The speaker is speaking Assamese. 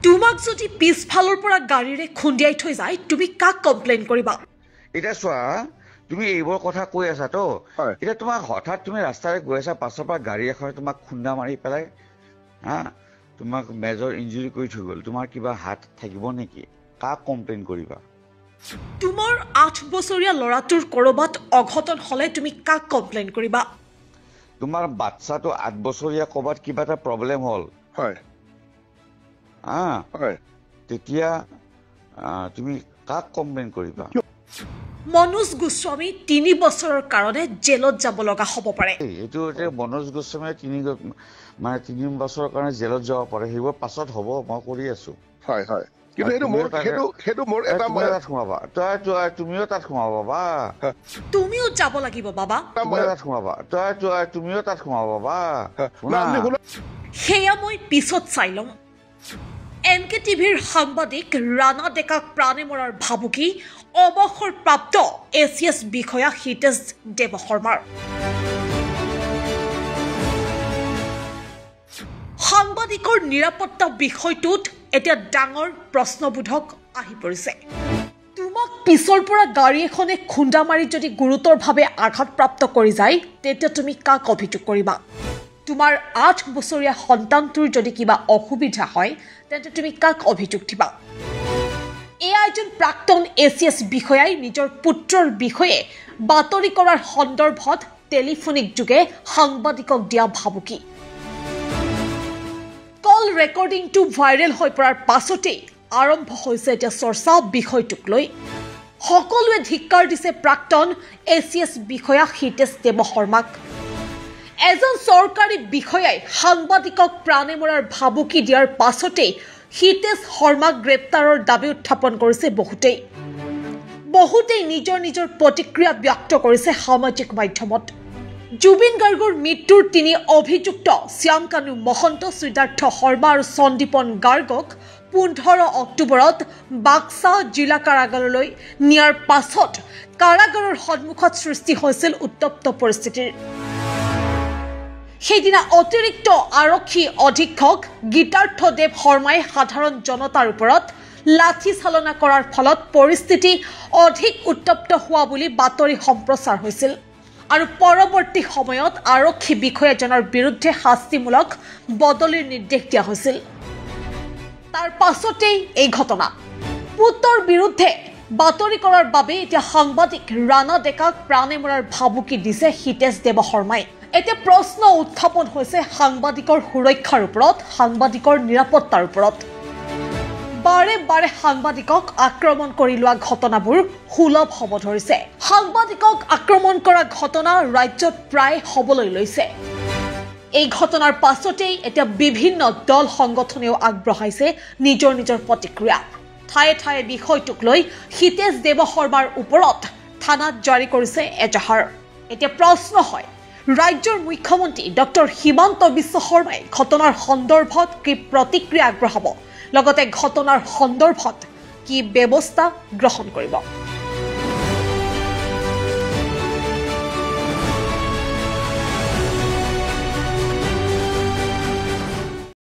তোমাক যদি পিছফালৰ পৰা গাড়ীৰে খুন্দিয়াই থৈ যায় তুমি কাক কমপ্লেইন কৰিবা? এটা চোৱা তুমি এইবোৰ কথা কৈ আছা তো এটা তোমাক হঠাৎ তুমি ৰাস্তাৰে গৈ আছা পাছৰ পৰা গাড়ী এখনে তোমাক খুন্দা মাৰি পেলাই তোমাক মেজৰ ইঞ্জুৰি কৰি থৈ গ'ল, তোমাৰ কিবা হাত থাকিব নেকি? কাক কমপ্লেইন কৰিবা? তোমাৰ 8 বছৰীয়া ল'ৰাটোৰ কৰবাত অঘটন হলে তুমি কাক কমপ্লেইন কৰিবা? তোমাৰ বাচ্চাটো 8 বছৰীয়া কৰবাত কিবা এটা প্ৰব্লেম হ'ল তেতিয়া তুমি কাক কমপ্লেইন কৰিবা? মনোজ গোস্বামী 3 বছৰৰ কাৰণে জেলত যাব লগা হ'ব পাৰে। এইটো মনোজ গোস্বামীয়ে 3 বছৰৰ কাৰণে জেলত যাব পাৰে, সেইবোৰ পাছত হ'ব, মই কৰি আছো। তুমিও তাত সোমাবা বা তুমিও যাব লাগিব বাবা, তুমিও তাত সোমাবা বা সেয়া মই পিছত চাই ল'ম। এনকে টিভিৰ সাংবাদিক ৰাণা ডেকাক প্ৰাণে মৰাৰ ভাবুকি অৱসৰপ্ৰাপ্ত ACS বিষয়া হিতেশ দেৱশৰ্মাৰ। সাংবাদিকৰ নিৰাপত্তা বিষয়টোত এতিয়া ডাঙৰ প্ৰশ্নবোধক আহি পৰিছে। তোমাক পিছৰ পৰা গাড়ী এখনে খুন্দা মাৰি যদি গুৰুতৰভাৱে আঘাতপ্ৰাপ্ত কৰি যায় তেতিয়া তুমি কাক অভিযোগ কৰিবা? তোমাৰ 8 বছৰীয়া সন্তানটোৰ যদি কিবা অসুবিধা হয় তেন্তে তুমি কাক অভিযোগ দিবা? এয়া এজন প্ৰাক্তন ACS বিষয়াই নিজৰ পুত্ৰৰ বিষয়ে বাতৰি কৰাৰ সন্দৰ্ভত টেলিফোনিক যোগে সাংবাদিকক দিয়া ভাবুকি। কল ৰেকৰ্ডিংটো ভাইৰেল হৈ পৰাৰ পাছতেই আৰম্ভ হৈছে এতিয়া চৰ্চা বিষয়টোক লৈ। সকলোৱে ধিক্কাৰ দিছে প্ৰাক্তন ACS বিষয়া হিতেশ দেৱশৰ্মাক। এজন চৰকাৰী বিষয়াই সাংবাদিকক প্ৰাণে মৰাৰ ভাবুকি দিয়াৰ পাছতেই হিতেশ শৰ্মাক গ্ৰেপ্তাৰৰ দাবী উত্থাপন কৰিছে বহুতেই নিজৰ নিজৰ প্ৰতিক্ৰিয়া ব্যক্ত কৰিছে সামাজিক মাধ্যমত। জুবিন গাৰ্গৰ মৃত্যুৰ 3 অভিযুক্ত শ্যামকানু মহন্ত, সিদ্ধাৰ্থ শৰ্মা আৰু সন্দীপন গাৰ্গক 15 অক্টোবৰত বাক্সা জিলা কাৰাগাৰলৈ নিয়াৰ পাছত কাৰাগাৰৰ সন্মুখত সৃষ্টি হৈছিল উত্তপ্ত পৰিস্থিতিৰ। সেইদিনা অতিৰিক্ত আৰক্ষী অধীক্ষক গীতাৰ্থ দেৱ শৰ্মাই সাধাৰণ জনতাৰ ওপৰত লাঠি চালনা কৰাৰ ফলত পৰিস্থিতি অধিক উত্তপ্ত হোৱা বুলি বাতৰি সম্প্ৰচাৰ হৈছিল আৰু পৰৱৰ্তী সময়ত আৰক্ষী বিষয়াজনৰ বিৰুদ্ধে শাস্তিমূলক বদলিৰ নিৰ্দেশ দিয়া হৈছিল। তাৰ পাছতেই এই ঘটনা। পুত্ৰৰ বিৰুদ্ধে বাতৰি কৰাৰ বাবে এতিয়া সাংবাদিক ৰাণা ডেকাক প্ৰাণে মৰাৰ ভাবুকি দিছে হিতেশ দেৱশৰ্মাই। এতিয়া প্ৰশ্ন উত্থাপন হৈছে সাংবাদিকৰ সুৰক্ষাৰ ওপৰত, সাংবাদিকৰ নিৰাপত্তাৰ ওপৰত। বাৰে বাৰে সাংবাদিকক আক্ৰমণ কৰি লোৱা ঘটনাবোৰ সুলভ হ'ব ধৰিছে। সাংবাদিকক আক্ৰমণ কৰা ঘটনা ৰাজ্যত প্ৰায় হ'বলৈ লৈছে। এই ঘটনাৰ পাছতেই এতিয়া বিভিন্ন দল সংগঠনেও আগবঢ়াইছে নিজৰ নিজৰ প্ৰতিক্ৰিয়া। ঠায়ে ঠায়ে বিষয়টোক লৈ হিতেশ দেৱশৰ্মাৰ ওপৰত থানাত জাৰি কৰিছে এজাহাৰ। এতিয়া প্ৰশ্ন হয়, ৰাজ্যৰ মুখ্যমন্ত্ৰী ডক্টৰ হিমন্ত বিশ্ব শৰ্মাই ঘটনাৰ সন্দৰ্ভত কি প্ৰতিক্ৰিয়া আগবঢ়াব, লগতে ঘটনাৰ সন্দৰ্ভত কি ব্যৱস্থা গ্ৰহণ কৰিব?